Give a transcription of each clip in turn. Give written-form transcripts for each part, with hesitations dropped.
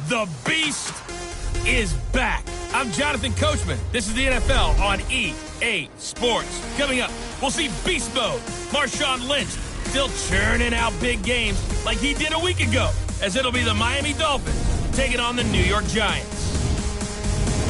The Beast is back. I'm Jonathan Coachman. This is the NFL on EA Sports. Coming up, we'll see Beast Mode. Marshawn Lynch still churning out big games like he did a week ago, as it'll be the Miami Dolphins taking on the New York Giants.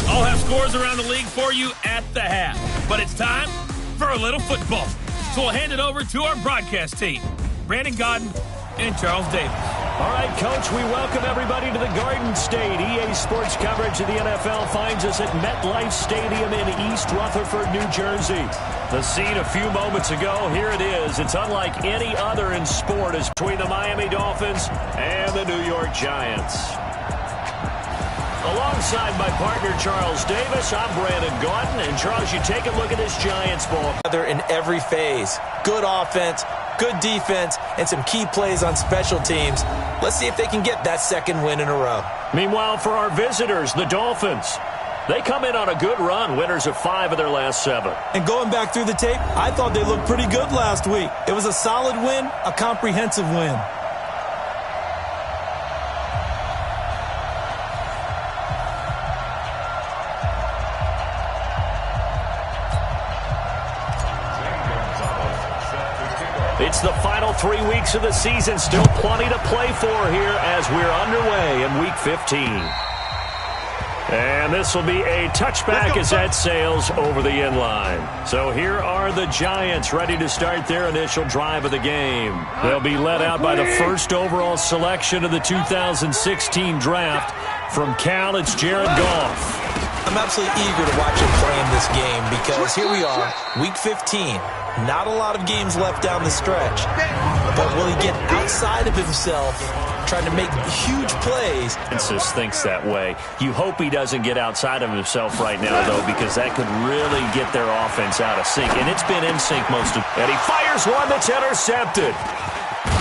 I'll have scores around the league for you at the half, but it's time for a little football. So we'll hand it over to our broadcast team, Brandon Godden and Charles Davis. All right, Coach, we welcome everybody to the Garden State. EA Sports coverage of the NFL finds us at MetLife Stadium in East Rutherford, New Jersey. The scene a few moments ago, here it is. It's unlike any other in sport. It's between the Miami Dolphins and the New York Giants. Alongside my partner, Charles Davis, I'm Brandon Godden. And, Charles, you take a look at this Giants ball. In every phase. Good offense, good defense, and some key plays on special teams. Let's see if they can get that second win in a row. Meanwhile, for our visitors, the Dolphins, they come in on a good run, winners of 5 of their last 7. And going back through the tape, I thought they looked pretty good last week. It was a solid win, a comprehensive win. It's the final 3 weeks of the season. Still plenty to play for here as we're underway in Week 15. And this will be a touchback as that sails over the end line. So here are the Giants ready to start their initial drive of the game. They'll be led out by the first overall selection of the 2016 draft. From Cal, it's Jared Goff. I'm absolutely eager to watch him play in this game because here we are, Week 15. Not a lot of games left down the stretch. But will he get outside of himself trying to make huge plays? Francis thinks that way. You hope he doesn't get outside of himself right now, though, because that could really get their offense out of sync. And it's been in sync most of it. And he fires one that's intercepted.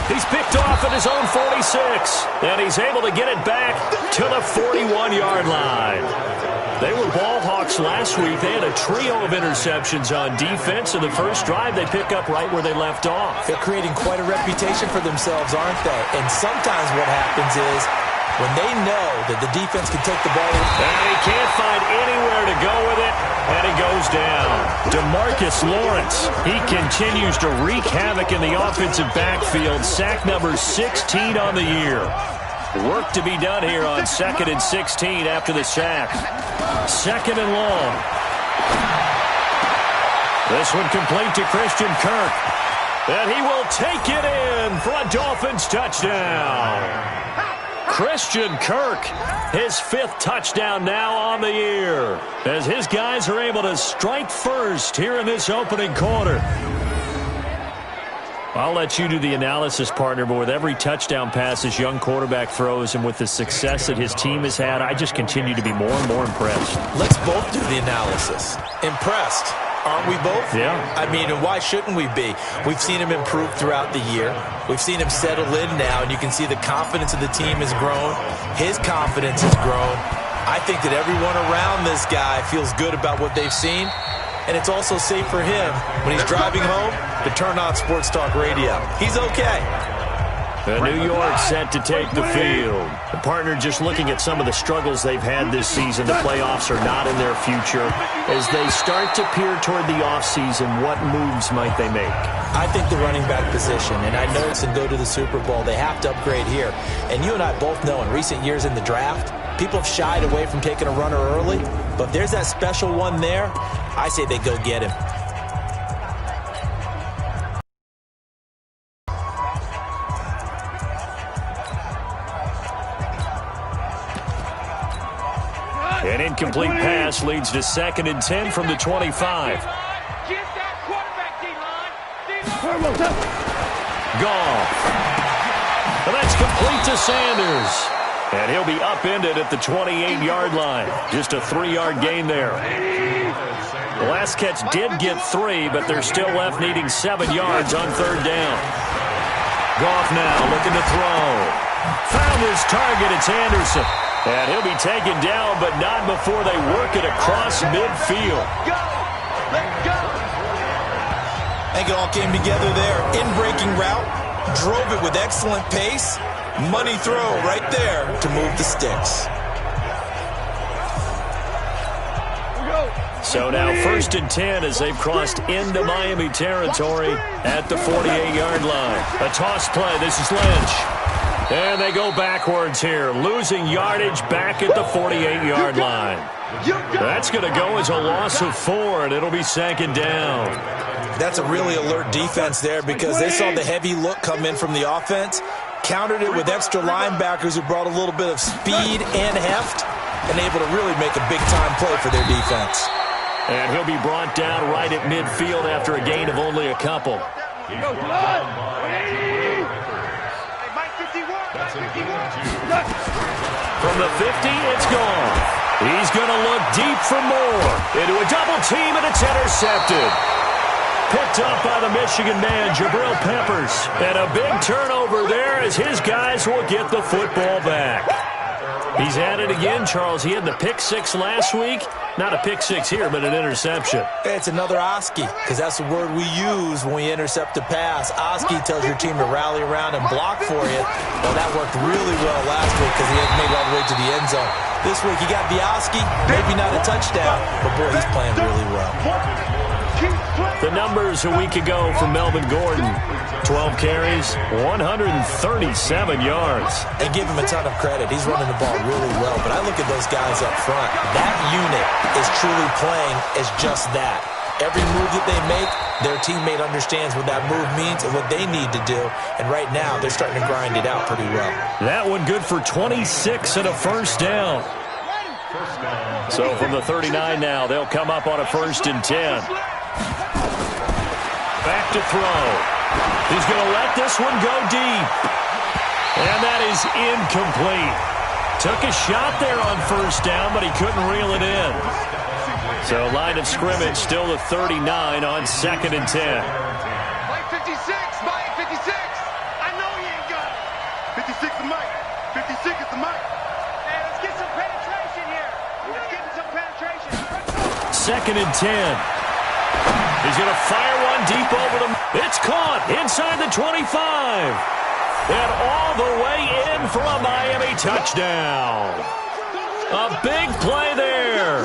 He's picked off at his own 46. And he's able to get it back to the 41-yard line. They were ball hawks last week. They had a trio of interceptions on defense. In the first drive, they pick up right where they left off. They're creating quite a reputation for themselves, aren't they? And sometimes what happens is when they know that the defense can take the ball. And he can't find anywhere to go with it, and he goes down. DeMarcus Lawrence, he continues to wreak havoc in the offensive backfield. Sack number 16 on the year. Work to be done here on 2nd and 16 after the sack. 2nd and long. This one complete to Christian Kirk. And he will take it in for a Dolphins touchdown. Christian Kirk, his 5th touchdown now on the year, as his guys are able to strike first here in this opening quarter. I'll let you do the analysis, partner, but with every touchdown pass his young quarterback throws and with the success that his team has had, I just continue to be more and more impressed. Let's both do the analysis. Impressed, aren't we both? Yeah. I mean, and why shouldn't we be? We've seen him improve throughout the year. We've seen him settle in now, and you can see the confidence of the team has grown. His confidence has grown. I think that everyone around this guy feels good about what they've seen. And it's also safe for him when he's driving home to turn on Sports Talk Radio. He's okay. New York set to take the field. The partner just looking at some of the struggles they've had this season. The playoffs are not in their future. As they start to peer toward the offseason, what moves might they make? I think the running back position, and I know it's to go to the Super Bowl. They have to upgrade here. And you and I both know in recent years in the draft, people have shied away from taking a runner early. But if there's that special one there, I say they go get him. An incomplete pass leads to 2nd and 10 from the 25. Goff. And that's complete to Sanders. And he'll be upended at the 28-yard line. Just a 3-yard gain there. The last catch did get 3, but they're still left needing 7 yards on 3rd down. Goff now looking to throw. Found his target. It's Anderson. And he'll be taken down, but not before they work it across midfield. I think it all came together there. In-breaking route, drove it with excellent pace, Money throw right there to move the sticks. So now 1st and 10 as they've crossed into Miami territory at the 48-yard line. A toss play. This is Lynch. And they go backwards here, losing yardage back at the 48-yard line. That's going to go as a loss of 4, and it'll be 2nd down. That's a really alert defense there because they saw the heavy look come in from the offense, countered it with extra linebackers who brought a little bit of speed and heft, and able to really make a big-time play for their defense. And he'll be brought down right at midfield after a gain of only a couple. From the 50, it's gone. He's going to look deep for more. Into a double team, and it's intercepted. Picked up by the Michigan man, Jabril Peppers. And a big turnover there as his guys will get the football back. He's at it again, Charles. He had the pick 6 last week. Not a pick 6 here, but an interception. It's another Oski, because that's the word we use when we intercept a pass. Oski tells your team to rally around and block for you. Well, that worked really well last week because he had made it all the way to the end zone. This week he got the Oski, maybe not a touchdown, but boy, he's playing really well. The numbers a week ago from Melvin Gordon. 12 carries, 137 yards. And give him a ton of credit. He's running the ball really well. But I look at those guys up front. That unit is truly playing as just that. Every move that they make, their teammate understands what that move means and what they need to do. And right now, they're starting to grind it out pretty well. That one good for 26 and a 1st down. So from the 39 now, they'll come up on a 1st and 10. Back to throw. He's going to let this one go deep. And that is incomplete. Took a shot there on 1st down, but he couldn't reel it in. So line of scrimmage still the 39 on 2nd and 10. Mike 56, Mike 56. I know he ain't got it. 56 is Mike. 56 is the Mike. Hey, let's get some penetration here. Let's get some penetration. 2nd and 10. He's going to fire one deep over them. It's caught inside the 25. And all the way in for a Miami touchdown. A big play there.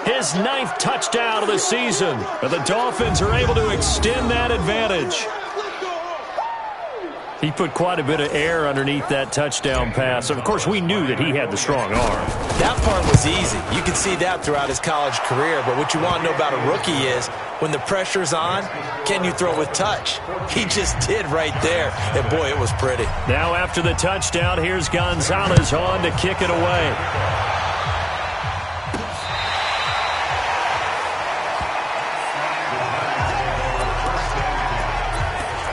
His 9th touchdown of the season. And the Dolphins are able to extend that advantage. He put quite a bit of air underneath that touchdown pass. Of course, we knew that he had the strong arm. That part was easy. You can see that throughout his college career. But what you want to know about a rookie is when the pressure's on, can you throw with touch? He just did right there. And, boy, it was pretty. Now after the touchdown, here's Gonzalez on to kick it away.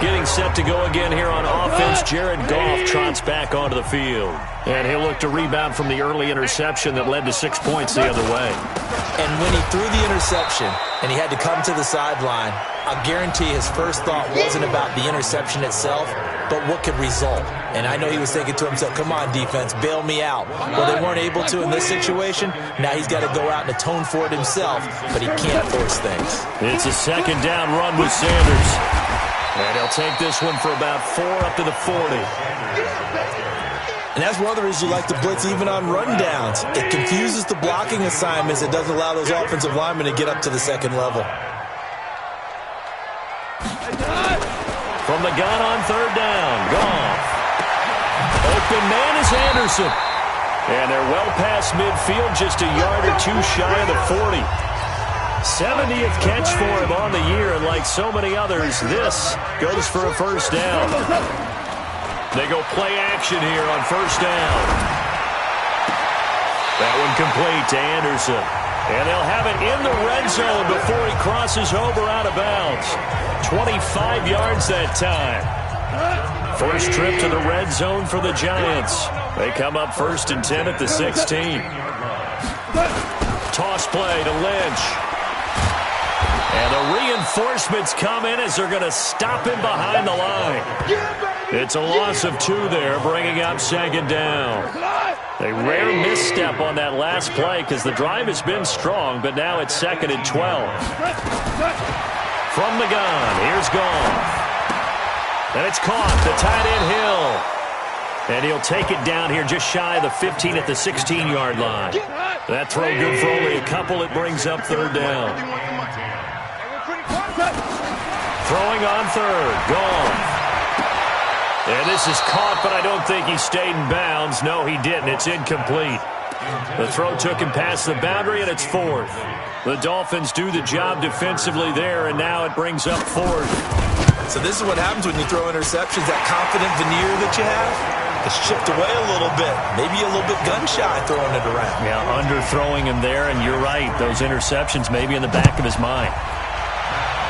Getting set to go again here on offense. Jared Goff trots back onto the field. And he'll look to rebound from the early interception that led to 6 points the other way. And when he threw the interception and he had to come to the sideline, I guarantee his first thought wasn't about the interception itself, but what could result. And I know he was thinking to himself, come on, defense, bail me out. Well, they weren't able to in this situation. Now he's got to go out and atone for it himself, but he can't force things. It's a 2nd down run with Sanders. And he'll take this one for about 4 up to the 40. And that's one of the reasons you like to blitz even on rundowns. It confuses the blocking assignments. It doesn't allow those offensive linemen to get up to the 2nd level. From the gun on 3rd down, Goff. Open man is Anderson. And they're well past midfield, just a yard or 2 shy of the 40. 70th catch for him on the year, and like so many others, this goes for a 1st down. They go play action here on 1st down. That one complete to Anderson. And they'll have it in the red zone before he crosses over out of bounds. 25 yards that time. First trip to the red zone for the Giants. They come up 1st and 10 at the 16. Toss play to Lynch. And the reinforcements come in as they're going to stop him behind the line. It's a loss of 2 there, bringing up 2nd down. A rare misstep on that last play because the drive has been strong, but now it's 2nd and 12. From the gun, here's Goff. And it's caught, the tight end Hill. And he'll take it down here just shy of the 15 at the 16-yard line. That throw good for only a couple. It brings up third down. Throwing on third. Gone. And this is caught, but I don't think he stayed in bounds. No, he didn't. It's incomplete. The throw took him past the boundary, and it's fourth. The Dolphins do the job defensively there, and now it brings up fourth. So this is what happens when you throw interceptions. That confident veneer that you have, it's chipped away a little bit. Maybe a little bit gun-shy throwing it around. Yeah, underthrowing him there, and you're right. Those interceptions maybe in the back of his mind.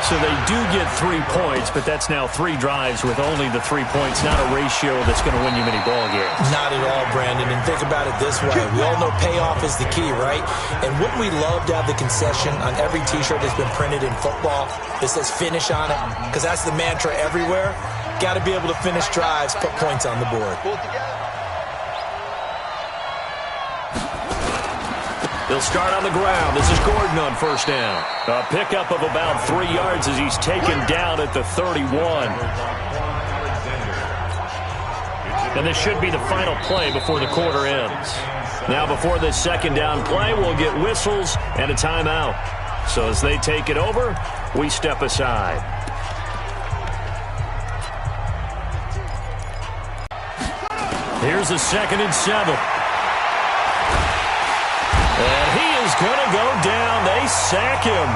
So they do get 3 points, but that's now 3 drives with only the 3 points, not a ratio that's going to win you many ball games. Not at all, Brandon. And think about it this way. We all know payoff is the key, right? And wouldn't we love to have the concession on every T-shirt that's been printed in football that says finish on it? Because that's the mantra everywhere. Got to be able to finish drives, put points on the board. They'll start on the ground. This is Gordon on first down. A pickup of about 3 yards as he's taken down at the 31. And this should be the final play before the quarter ends. Now before this second down play, we'll get whistles and a timeout. So as they take it over, we step aside. Here's a 2nd and 7. And he is going to go down. They sack him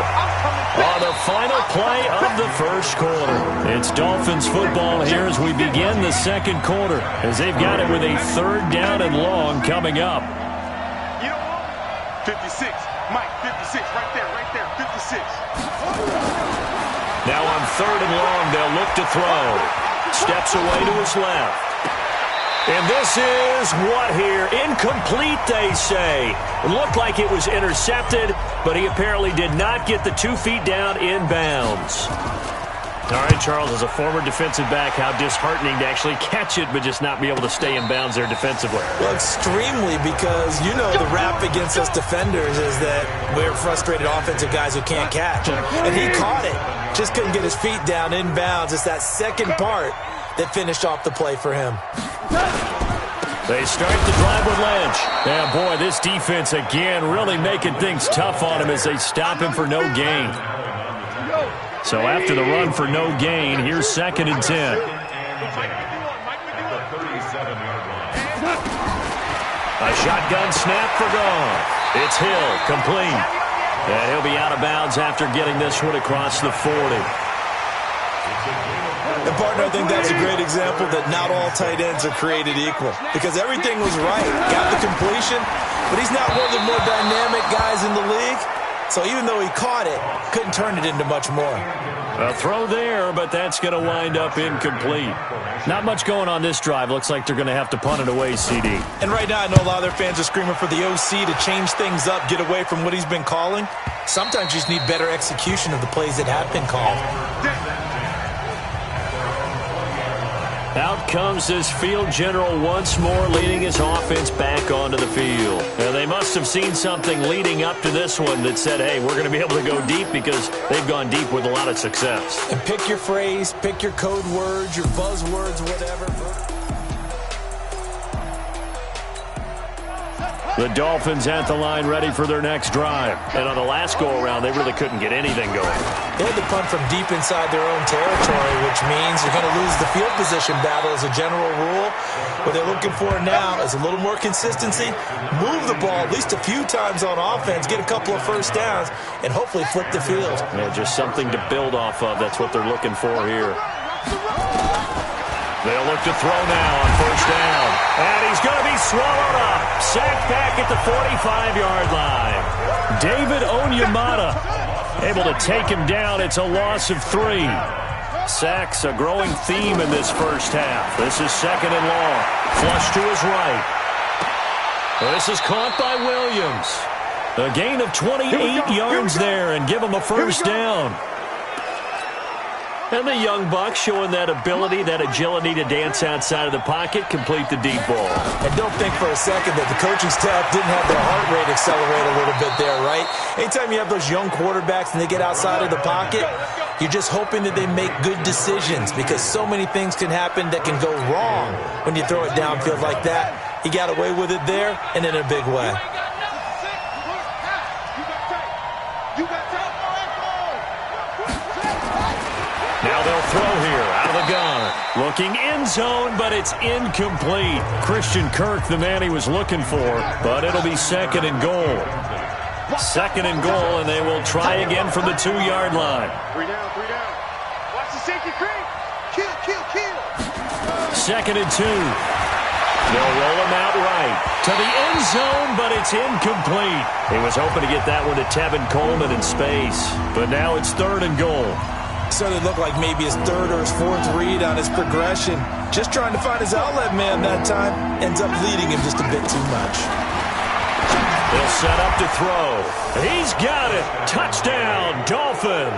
on the final play of the first quarter. It's Dolphins football here as we begin the second quarter, as they've got it with a 3rd down and long coming up. You know what? 56. Mike, 56. Right there. 56. Now on 3rd and long, they'll look to throw. Steps away to his left. And this is what here? Incomplete, they say. It looked like it was intercepted, but he apparently did not get the 2 feet down in bounds. All right, Charles, as a former defensive back, how disheartening to actually catch it, but just not be able to stay in bounds there defensively. Well, extremely, because, you know, the rap against us defenders is that we're frustrated offensive guys who can't catch. And he caught it. Just couldn't get his feet down in bounds. It's that second part that finished off the play for him. They start the drive with Lynch. Yeah, boy, this defense again really making things tough on him as they stop him for no gain. So after the run for no gain, here's 2nd and 10. A shotgun snap for gone. It's Hill, complete. And he'll be out of bounds after getting this one across the 40. And, partner, I think that's a great example that not all tight ends are created equal. Because everything was right. Got the completion, but he's not one of the more dynamic guys in the league. So even though he caught it, couldn't turn it into much more. A throw there, but that's going to wind up incomplete. Not much going on this drive. Looks like they're going to have to punt it away, CD. And right now I know a lot of their fans are screaming for the OC to change things up, get away from what he's been calling. Sometimes you just need better execution of the plays that have been called. Out comes this field general once more, leading his offense back onto the field. Now, they must have seen something leading up to this one that said, hey, we're going to be able to go deep, because they've gone deep with a lot of success. And pick your phrase, pick your code words, your buzzwords, whatever. The Dolphins at the line ready for their next drive. And on the last go-around, they really couldn't get anything going. They had to punt from deep inside their own territory, which means they're going to lose the field position battle as a general rule. What they're looking for now is a little more consistency, move the ball at least a few times on offense, get a couple of first downs, and hopefully flip the field. Yeah, just something to build off of. That's what they're looking for here. They'll look to throw now on first down. And he's going to be swallowed up. Sacked back at the 45-yard line. David Onyemata able to take him down. It's a loss of 3. Sacks a growing theme in this first half. This is 2nd and long. Flush to his right. This is caught by Williams. A gain of 28 yards there and give him a first down. And the young buck showing that ability, that agility to dance outside of the pocket, complete the deep ball. And don't think for a second that the coaching staff didn't have their heart rate accelerate a little bit there, right? Anytime you have those young quarterbacks and they get outside of the pocket, You're just hoping that they make good decisions because so many things can happen that can go wrong when you throw it downfield like that. He got away with it there and in a big way. Now they'll throw here out of the gun. Looking end zone, but it's incomplete. Christian Kirk, the man he was looking for, but it'll be second and goal. Second and goal, and they will try again from the 2-yard line. 3 down, 3 down. Watch the safety creep. Kill. Second and 2. They'll roll him out right to the end zone, but it's incomplete. He was hoping to get that one to Tevin Coleman in space, but now it's third and goal. Started to look like maybe his third or his fourth read on his progression. Just trying to find his outlet man that time. Ends up leading him just a bit too much. They'll set up to throw. He's got it. Touchdown, Dolphins.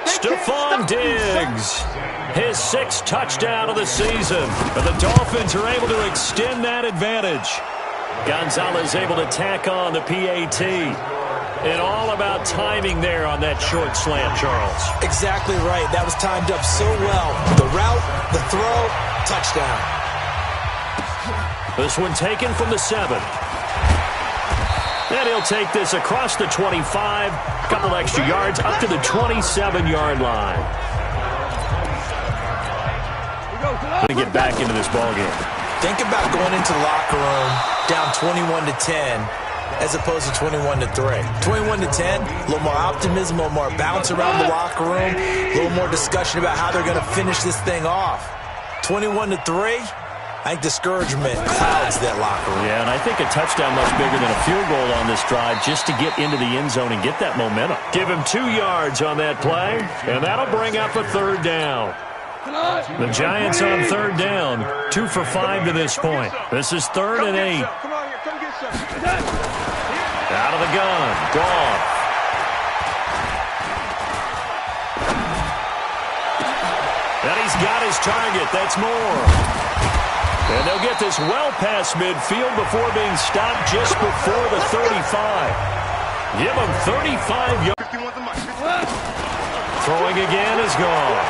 Stephon Diggs. His 6th touchdown of the season. But the Dolphins are able to extend that advantage. Gonzalez able to tack on the PAT. And all about timing there on that short slant, Charles. Exactly right. That was timed up so well. The route, the throw, touchdown. This one taken from the 7. And he'll take this across the 25. A couple extra yards up to the 27-yard line. Going to get back into this ballgame. Think about going into the locker room down 21-10. As opposed to 21-3. 21-10, a little more optimism, a little more bounce around the locker room, a little more discussion about how they're going to finish this thing off. 21-3, I think discouragement clouds that locker room. Yeah, and I think a touchdown much bigger than a field goal on this drive just to get into the end zone and get that momentum. Give him 2 yards on that play, and that'll bring up a third down. The Giants on third down, 2 for 5 to this point. This is 3rd and 8. Out of the gun, Goff. And he's got his target. That's Moore. And they'll get this well past midfield before being stopped just before the 35. Give him 35 yards. Throwing again is gone.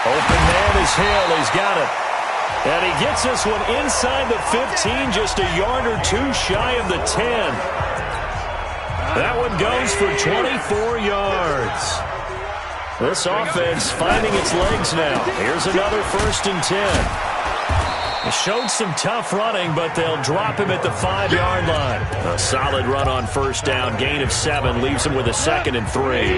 Open man is Hill. He's got it. And he gets this one inside the 15, just a yard or 2 shy of the 10. That one goes for 24 yards. This offense finding its legs now. Here's another 1st and 10. It showed some tough running, but they'll drop him at the 5-yard line. A solid run on 1st down. Gain of 7 leaves him with a 2nd and 3.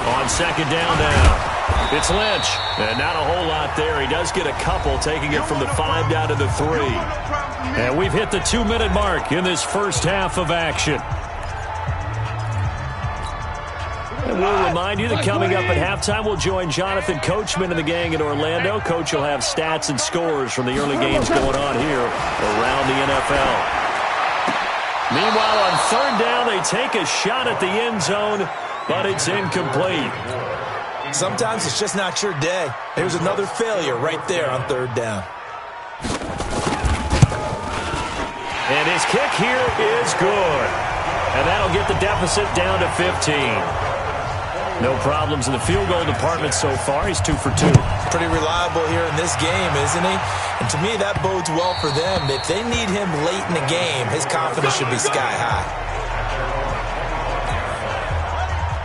On 2nd down now, it's Lynch. And not a whole lot there. He does get a couple, taking it from the 5 down to the 3. And we've hit the 2-minute mark in this first half of action. And we'll remind you that coming up at halftime, we'll join Jonathan Coachman and the gang in Orlando. Coach will have stats and scores from the early games going on here around the NFL. Meanwhile, on 3rd down, they take a shot at the end zone, but it's incomplete. Sometimes it's just not your day. There's another failure right there on 3rd down. And his kick here is good. And that'll get the deficit down to 15. No problems in the field goal department so far. He's 2 for 2. Pretty reliable here in this game, isn't he? And to me, that bodes well for them. If they need him late in the game, his confidence should be sky high.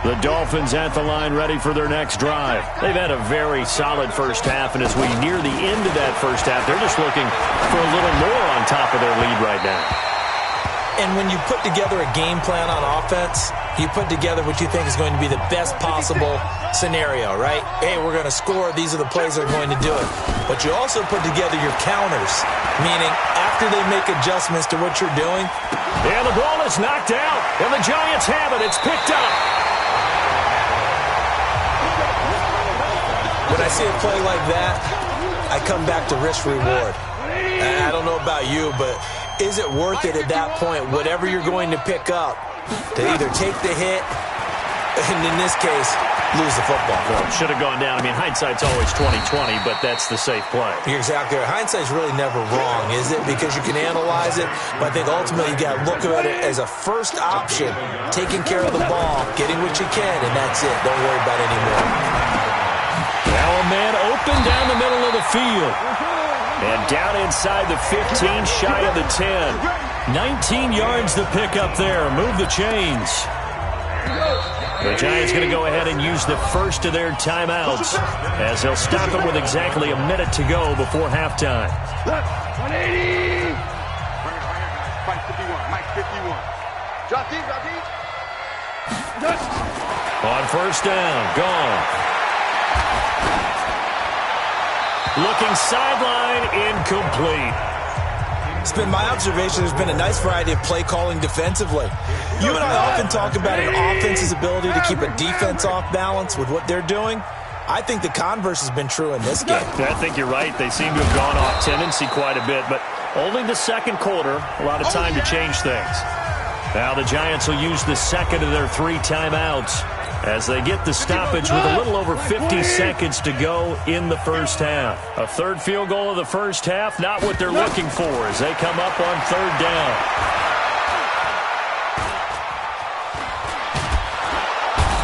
The Dolphins at the line ready for their next drive. They've had a very solid first half, and as we near the end of that first half, they're just looking for a little more on top of their lead right now. And when you put together a game plan on offense, you put together what you think is going to be the best possible scenario, right? Hey, we're going to score. These are the plays that are going to do it. But you also put together your counters, meaning after they make adjustments to what you're doing. And the ball is knocked out, and the Giants have it. It's picked up. When I see a play like that, I come back to risk-reward. I don't know about you, but is it worth it at that point, whatever you're going to pick up, to either take the hit And in this case, lose the football. Well, should have gone down. I mean, hindsight's always 20/20, but that's the safe play. You're exactly right. Hindsight's really never wrong, is it? Because you can analyze it, but I think ultimately you got to look at it as a first option, taking care of the ball, getting what you can, and that's it. Don't worry about it anymore. Now a man open down the middle of the field. And down inside the 15, shy of the 10. 19 yards to pick up there. Move the chains. The Giants going to go ahead and use the first of their timeouts as they'll stop it with exactly a minute to go before halftime. 180. Mike 51. Mike 51. Drop deep, drop deep. On first down, gone. Looking sideline, incomplete. It's been my observation there's been a nice variety of play calling defensively. You and I often talk about an offense's ability to keep a defense off balance with what they're doing. I think the converse has been true in this game. I think you're right. They seem to have gone off tendency quite a bit, but only the second quarter, a lot of time to change things. Now the Giants will use the second of their 3 timeouts as they get the stoppage with a little over 50 seconds to go in the first half. A third field goal of the first half, not what they're looking for as they come up on third down.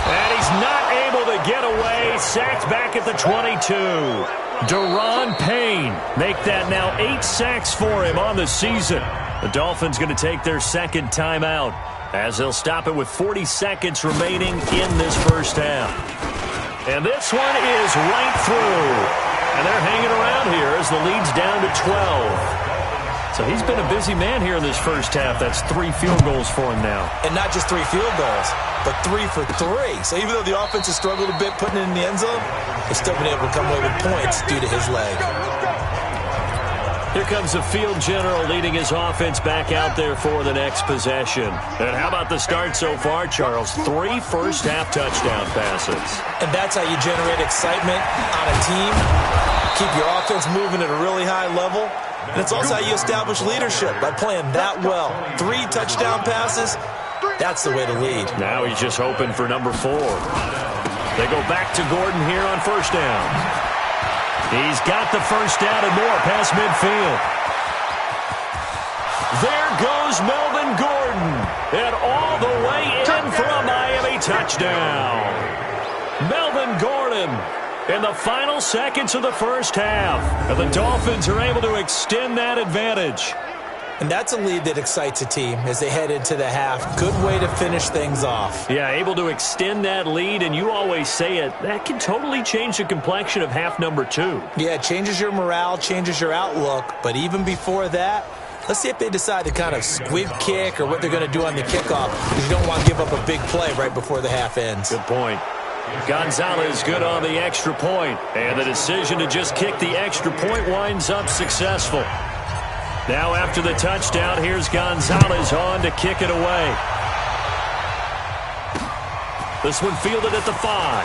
And he's not able to get away. Sacked back at the 22. Daron Payne make that now 8 sacks for him on the season. The Dolphins going to take their second timeout as they'll stop it with 40 seconds remaining in this first half. And this one is right through. And they're hanging around here as the lead's down to 12. So he's been a busy man here in this first half. That's 3 field goals for him now. And not just 3 field goals, but 3 for 3. So even though the offense has struggled a bit putting it in the end zone, they've still been able to come away with points due to his leg. Here comes the field general leading his offense back out there for the next possession. And how about the start so far, Charles? 3 first-half touchdown passes. And that's how you generate excitement on a team, keep your offense moving at a really high level, and it's also how you establish leadership by playing that well. 3 touchdown passes, that's the way to lead. Now he's just hoping for number 4. They go back to Gordon here on first down. He's got the first down and more past midfield. There goes Melvin Gordon. And all the way in for a Miami touchdown. Melvin Gordon in the final seconds of the first half. And the Dolphins are able to extend that advantage. And that's a lead that excites a team as they head into the half. Good way to finish things off. Yeah, able to extend that lead, and you always say it, that can totally change the complexion of half number 2. Yeah, it changes your morale, changes your outlook. But even before that, let's see if they decide to kind of squib kick or what they're going to do on the kickoff, because you don't want to give up a big play right before the half ends. Good point. Gonzalez good on the extra point, and the decision to just kick the extra point winds up successful. Now after the touchdown, here's Gonzalez on to kick it away. This one fielded at the 5.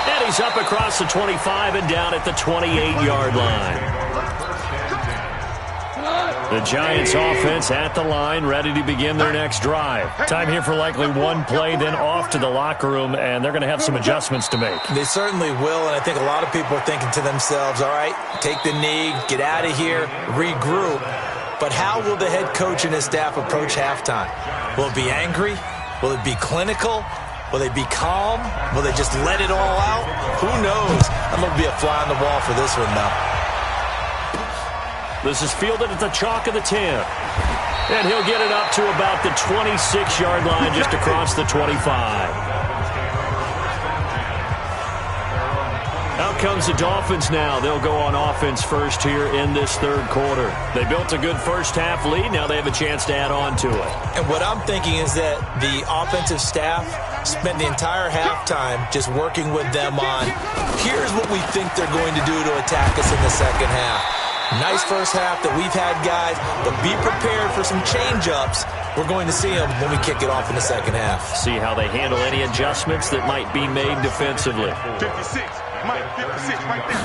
And he's up across the 25 and down at the 28-yard line. The Giants offense at the line, ready to begin their next drive. Time here for likely one play, then off to the locker room, and they're going to have some adjustments to make. They certainly will, and I think a lot of people are thinking to themselves, all right, take the knee, get out of here, regroup. But how will the head coach and his staff approach halftime? Will it be angry? Will it be clinical? Will they be calm? Will they just let it all out? Who knows? I'm going to be a fly on the wall for this one, though. This is fielded at the chalk of the 10. And he'll get it up to about the 26-yard line, just across the 25. Out comes the Dolphins now. They'll go on offense first here in this third quarter. They built a good first-half lead. Now they have a chance to add on to it. And what I'm thinking is that the offensive staff spent the entire halftime just working with them on, here's what we think they're going to do to attack us in the second half. Nice first half that we've had, guys, but be prepared for some change-ups. We're going to see them when we kick it off in the second half. See how they handle any adjustments that might be made defensively. 56, Mike 56, right there.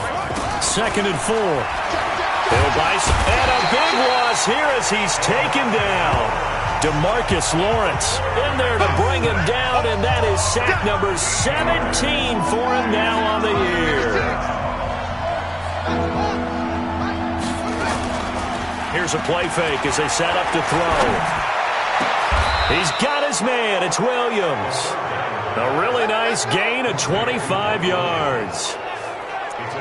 2nd and 4. Bill Bison, and a big loss here as he's taken down. DeMarcus Lawrence in there to bring him down, and that is sack number 17 for him now on the year. Here's a play fake as they set up to throw. He's got his man. It's Williams. A really nice gain of 25 yards.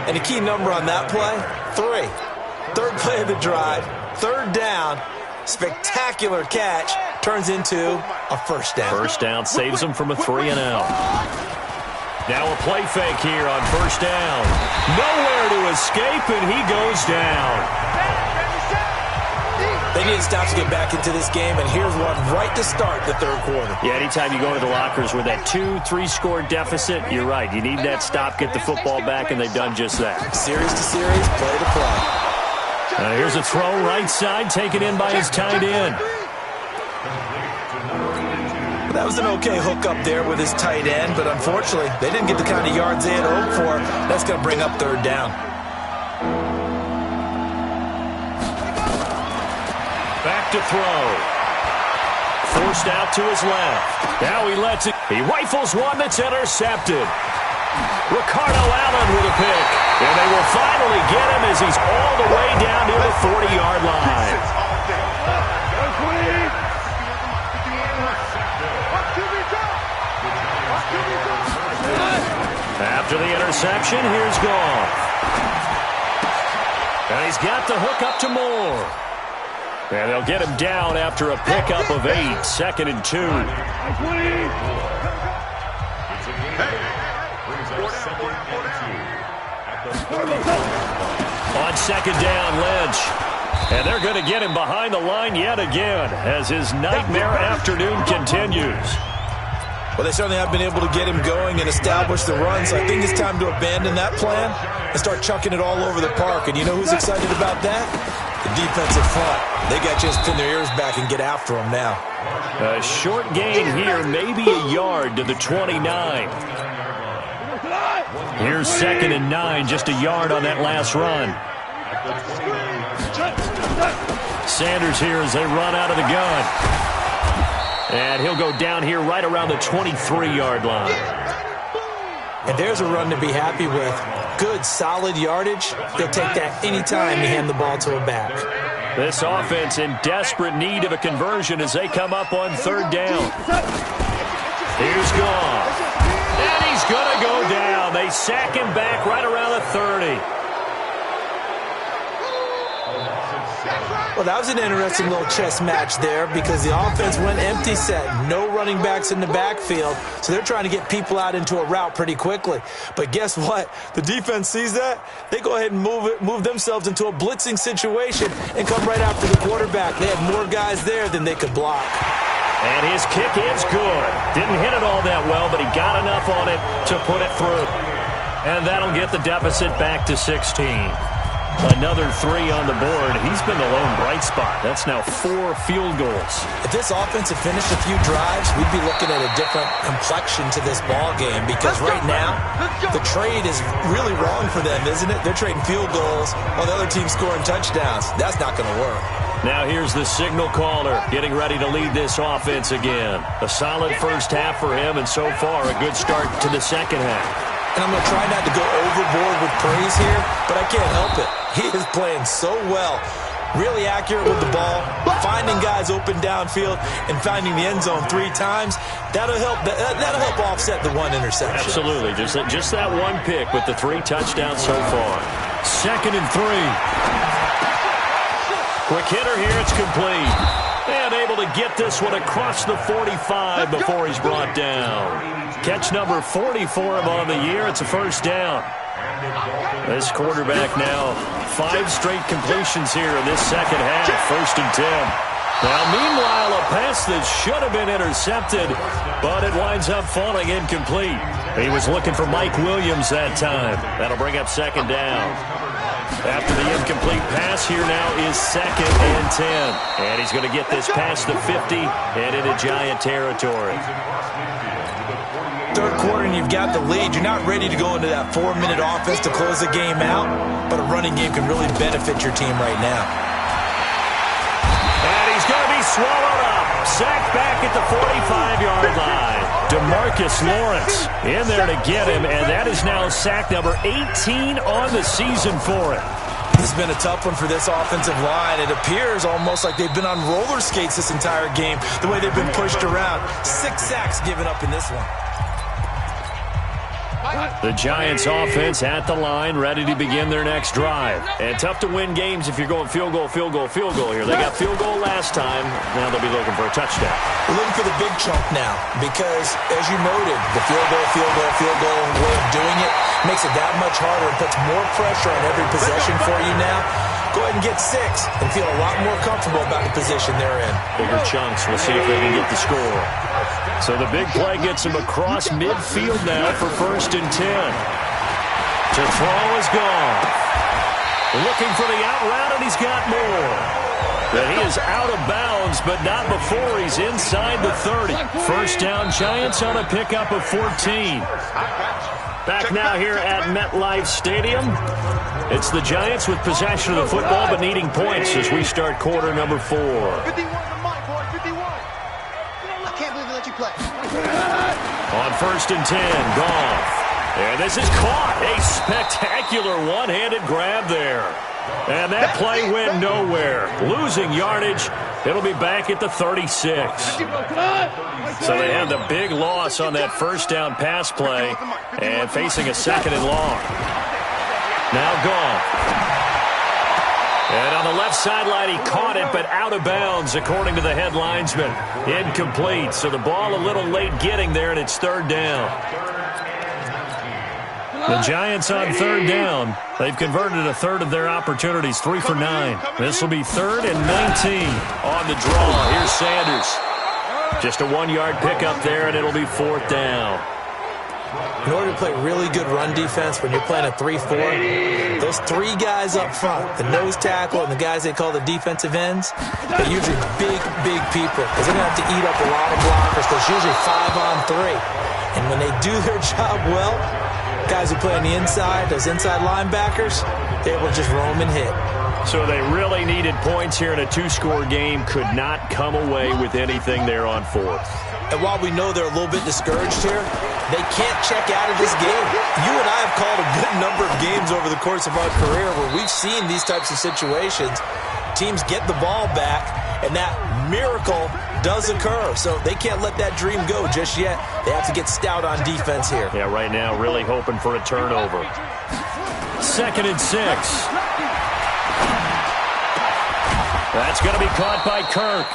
And the key number on that play, 3. Third play of the drive, third down, spectacular catch, turns into a first down. First down saves him from a 3-and-out. Now a play fake here on first down. Nowhere to escape, and he goes down. They need to stop to get back into this game, and here's one right to start the third quarter. Yeah, anytime you go to the lockers with that 2-3 deficit, you're right. You need that stop, get the football back, and they've done just that. Series to series, play to play. Here's a throw right side, taken in by his tight end. That was an okay hook up there with his tight end, but unfortunately, they didn't get the kind of yards they had hoped for. That's going to bring up third down. Back to throw. Forced out to his left. Now he lets it. He rifles one that's intercepted. Ricardo Allen with a pick. And they will finally get him as he's all the way down near the 40-yard line. After the interception, here's Goff. And he's got the hook up to Moore. And they'll get him down after a pickup of 8, 2nd and 2. On second down, Lynch. And they're going to get him behind the line yet again as his nightmare afternoon continues. Well, they certainly have been able to get him going and establish the run, so I think it's time to abandon that plan and start chucking it all over the park. And you know who's excited about that? The defensive front. They got to just pin their ears back and get after him now. A short gain here, maybe a yard to the 29. Here's 2nd and 9, just a yard on that last run. Sanders here as they run out of the gun. And he'll go down here right around the 23-yard line. And there's a run to be happy with. Good, solid yardage. They'll take that anytime you hand the ball to a back. This offense in desperate need of a conversion as they come up on third down. Here's Goff. And he's going to go down. They sack him back right around the 30. Well, that was an interesting little chess match there because the offense went empty set. No running backs in the backfield, so they're trying to get people out into a route pretty quickly. But guess what? The defense sees that. They go ahead and move themselves into a blitzing situation and come right after the quarterback. They had more guys there than they could block. And his kick is good. Didn't hit it all that well, but he got enough on it to put it through. And that'll get the deficit back to 16. Another 3 on the board. He's been the lone bright spot. That's now 4 field goals. If this offense had finished a few drives, we'd be looking at a different complexion to this ball game because right now, the trade is really wrong for them, isn't it? They're trading field goals while the other team's scoring touchdowns. That's not going to work. Now here's the signal caller getting ready to lead this offense again. A solid first half for him, and so far a good start to the second half. And I'm going to try not to go overboard with praise here, but I can't help it. He is playing so well. Really accurate with the ball, finding guys open downfield, and finding the end zone 3 times. That'll help offset the 1 interception. Absolutely. Just that 1 pick with the 3 touchdowns so far. 2nd and 3. Quick hitter here. It's complete. And able to get this one across the 45 before he's brought down. Catch number 40 for him on the year. It's a first down. This quarterback now 5 straight completions here in this second half. 1st and 10. Now, meanwhile, a pass that should have been intercepted, but it winds up falling incomplete. He was looking for Mike Williams that time. That'll bring up 2nd down. After the incomplete pass, here now is 2nd and 10. And he's going to get this past the 50 and into Giant territory. Third quarter and you've got the lead. You're not ready to go into that 4-minute offense to close the game out, but a running game can really benefit your team right now. And he's going to be swallowed up. sacked back at the 45-yard line. DeMarcus Lawrence in there to get him, and that is now sack number 18 on the season for him. This has been a tough one for this offensive line. It appears almost like they've been on roller skates this entire game, the way they've been pushed around. 6 sacks given up in this one. The Giants offense at the line, ready to begin their next drive. And tough to win games if you're going field goal, field goal, field goal here. They got field goal last time. Now they'll be looking for a touchdown. We're looking for the big chunk now because, as you noted, the field goal way of doing it makes it that much harder and puts more pressure on every possession for you now. Go ahead and get 6 and feel a lot more comfortable about the position they're in. Bigger chunks. We'll see if they can get the score. So the big play gets him across midfield now for 1st and 10. To throw is gone. Looking for the out route, and he's got more. But he is out of bounds, but not before he's inside the 30. First down, Giants on a pickup of 14. Back now here at MetLife Stadium. It's the Giants with possession of the football, but needing points as we start quarter number 4. 51 to Mike, boy, 51. I can't believe they let you play. On 1st and 10, Goff. And this is caught. A spectacular one-handed grab there. And that play went nowhere. Losing yardage. It'll be back at the 36. So they have the big loss on that first down pass play and facing a 2nd and long. Now Goff. And on the left sideline, he caught it, but out of bounds, according to the head linesman. Incomplete. So the ball a little late getting there, and it's 3rd down. The Giants on 3rd down. They've converted a third of their opportunities, 3 for 9. This will be 3rd and 19 on the draw. Here's Sanders. Just a 1-yard pickup there, and it'll be 4th down. In order to play really good run defense when you're playing a 3-4, those 3 guys up front, the nose tackle and the guys they call the defensive ends, they're usually big people because they're going to have to eat up a lot of blockers because it's usually 5 on 3. And when they do their job well, guys who play on the inside, those inside linebackers, they're able to just roam and hit. So they really needed points here in a 2-score game, could not come away with anything there on 4th. And while we know they're a little bit discouraged here, they can't check out of this game. You and I have called a good number of games over the course of our career where we've seen these types of situations. Teams get the ball back, and that miracle does occur. So they can't let that dream go just yet. They have to get stout on defense here. Yeah, right now really hoping for a turnover. 2nd and 6. That's going to be caught by Kirk.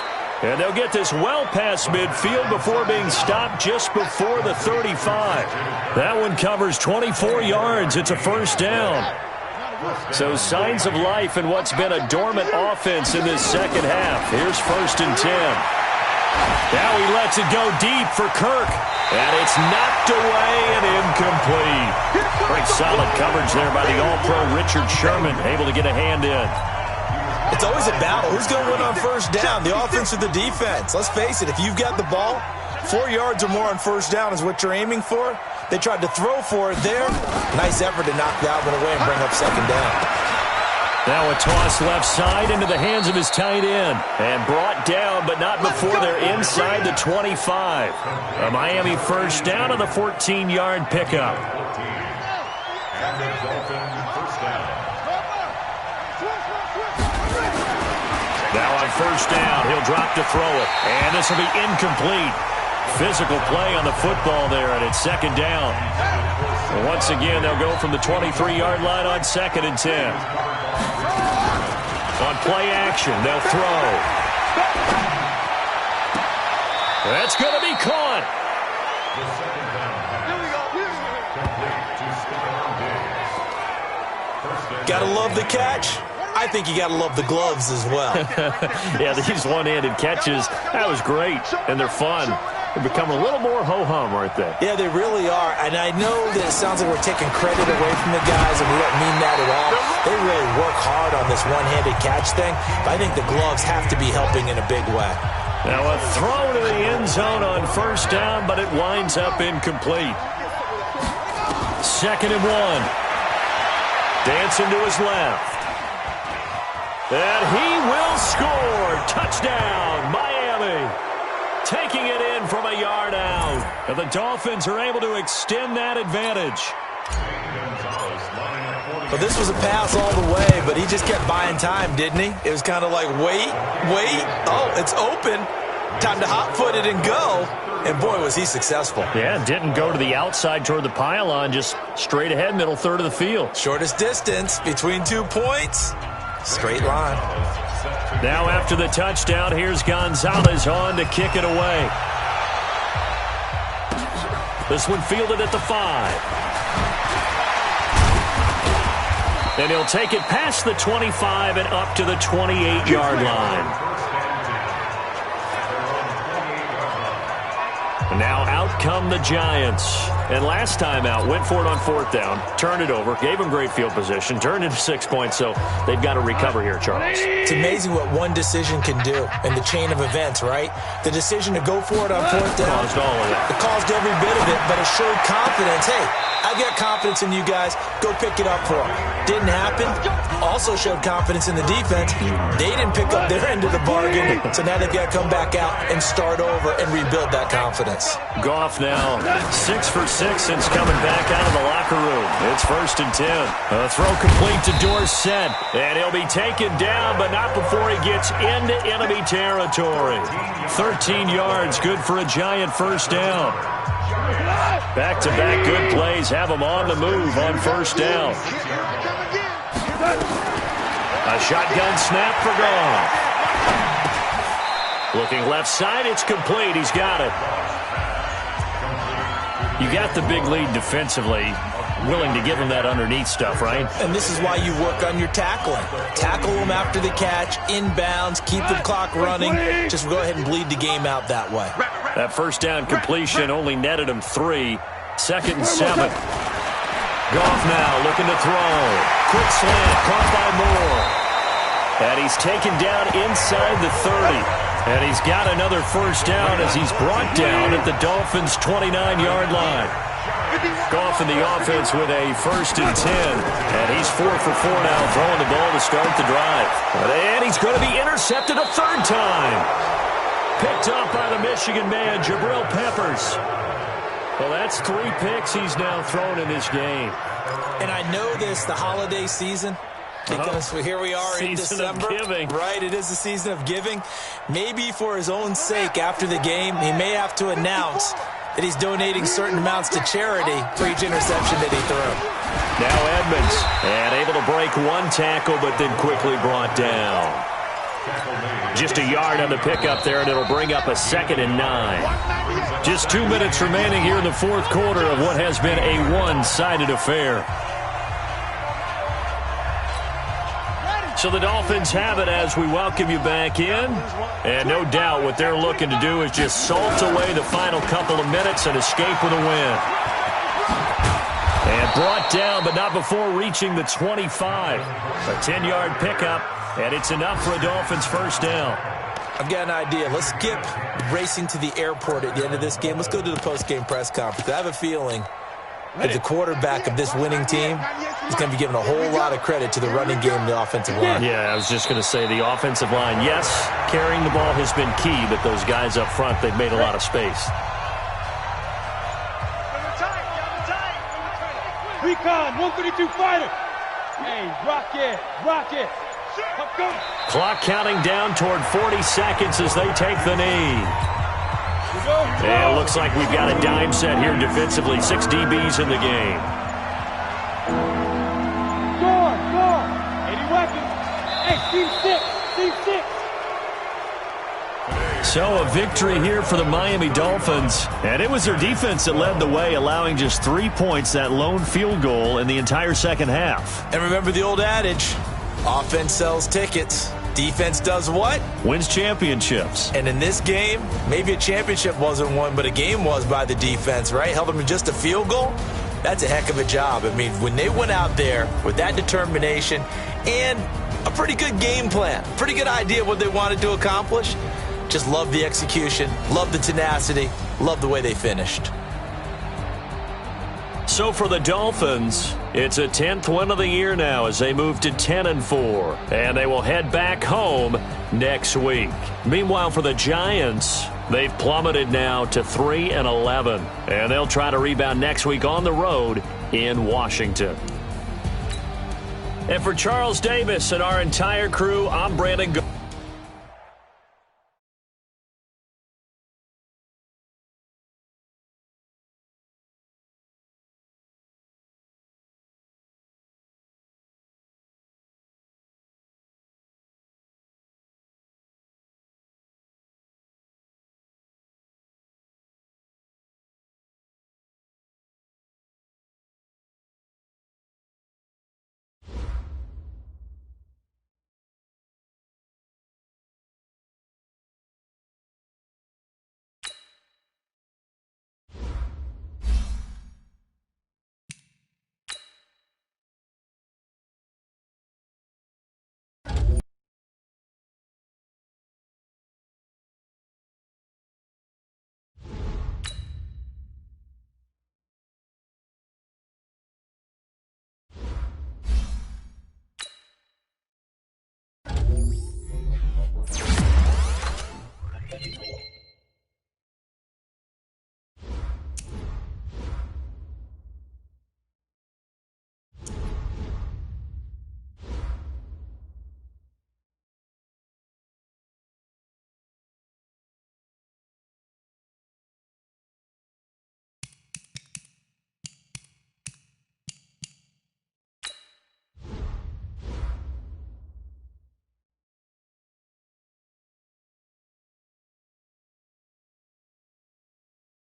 And they'll get this well past midfield before being stopped just before the 35. That one covers 24 yards. It's a 1st down. So signs of life in what's been a dormant offense in this second half. Here's 1st and 10. Now he lets it go deep for Kirk. And it's knocked away and incomplete. Pretty solid coverage there by the All-Pro Richard Sherman, able to get a hand in. It's always a battle. Who's going to win on 1st down, the offense or the defense? Let's face it, if you've got the ball, 4 yards or more on 1st down is what you're aiming for. They tried to throw for it there. Nice effort to knock that one away and bring up 2nd down. Now a toss left side into the hands of his tight end. And brought down, but not before they're inside the 25. A Miami 1st down on the 14-yard pickup. Now on 1st down, he'll drop to throw it. And this will be incomplete. Physical play on the football there, and it's 2nd down. And once again, they'll go from the 23-yard line on 2nd and 10. On play action, they'll throw. That's going to be caught. Gotta love the catch. I think you got to love the gloves as well. Yeah, these one-handed catches, that was great, and they're fun. They're becoming a little more ho-hum, aren't they? Yeah, they really are, and I know that it sounds like we're taking credit away from the guys, and we don't mean that at all. They really work hard on this one-handed catch thing, but I think the gloves have to be helping in a big way. Now a throw to the end zone on 1st down, but it winds up incomplete. 2nd and 1. Dancing to his left. And he will score. Touchdown, Miami. And the Dolphins are able to extend that advantage. Well, this was a pass all the way, but he just kept buying time, didn't he? It was kind of like, wait. Oh, it's open. Time to hot-foot it and go. And, boy, was he successful. Yeah, didn't go to the outside toward the pylon, just straight ahead, middle third of the field. Shortest distance between 2 points. Straight line. Now after the touchdown, here's Gonzalez on to kick it away. This one fielded at the 5. And he'll take it past the 25 and up to the 28-yard line. And now out come the Giants. And last time out, went for it on 4th down, turned it over, gave them great field position, turned it to 6 points, so they've got to recover here, Charles. It's amazing what one decision can do in the chain of events, right? The decision to go for it on 4th down. Caused all of it. It caused every bit of it, but it showed confidence. Hey, I've got confidence in you guys. Go pick it up for them. Didn't happen. Also showed confidence in the defense. They didn't pick up their end of the bargain, so now they've got to come back out and start over and rebuild that confidence. Goff now 6 for 6 since coming back out of the locker room. It's 1st and 10. A throw complete to Dorsett, and he'll be taken down, but not before he gets into enemy territory. 13 yards, good for a Giant 1st down. Back-to-back good plays have him on the move on 1st down. A shotgun snap for Goff. Looking left side, it's complete. He's got it. You got the big lead defensively. Willing to give him that underneath stuff, right? And this is why you work on your tackling. Tackle them after the catch, inbounds, keep the clock running. Just go ahead and bleed the game out that way. That 1st down completion only netted him 3. 2nd and 7. Goff now looking to throw. Quick slant, caught by Moore. And he's taken down inside the 30. And he's got another 1st down as he's brought down at the Dolphins' 29-yard line. Goff in the offense with a 1st and 10. And he's 4 for 4 now, throwing the ball to start the drive. And he's going to be intercepted a 3rd time. Picked up by the Michigan man, Jabril Peppers. Well, that's 3 picks he's now thrown in this game. And I know this, the holiday season, because here we are in December. Season of giving. Right, it is the season of giving. Maybe for his own sake after the game, he may have to announce that he's donating certain amounts to charity for each interception that he threw. Now Edmonds, and able to break 1 tackle, but then quickly brought down. Just a yard on the pickup there, and it'll bring up a 2nd and 9. Just 2 minutes remaining here in the 4th quarter of what has been a one-sided affair. So the Dolphins have it as we welcome you back in. And no doubt what they're looking to do is just salt away the final couple of minutes and escape with a win. And brought down, but not before reaching the 25. A 10-yard pickup, and it's enough for a Dolphins 1st down. I've got an idea. Let's skip racing to the airport at the end of this game. Let's go to the post-game press conference. I have a feeling that the quarterback of this winning team is going to be given a whole lot of credit to the running game and the offensive line. Yeah, I was just going to say the offensive line, yes, carrying the ball has been key, but those guys up front, they've made a lot of space. Recon, 132 fighter. Hey, rock it. Go. Clock counting down toward 40 seconds as they take the knee. And it looks like we've got a dime set here defensively. 6 DBs in the game. Score. 80 weapons. Hey, C6. So a victory here for the Miami Dolphins. And it was their defense that led the way, allowing just 3 points, that lone field goal in the entire second half. And remember the old adage, offense sells tickets. Defense does what? Wins championships. And in this game, maybe a championship wasn't won, but a game was by the defense, right? Held them to just a field goal. That's a heck of a job. I mean, when they went out there with that determination and a pretty good game plan, pretty good idea of what they wanted to accomplish, just love the execution, love the tenacity, love the way they finished. So for the Dolphins, it's a 10th win of the year now as they move to 10-4. And they will head back home next week. Meanwhile, for the Giants, They've plummeted now to 3-11, and they'll try to rebound next week on the road in Washington. And for Charles Davis and our entire crew, I'm Brandon.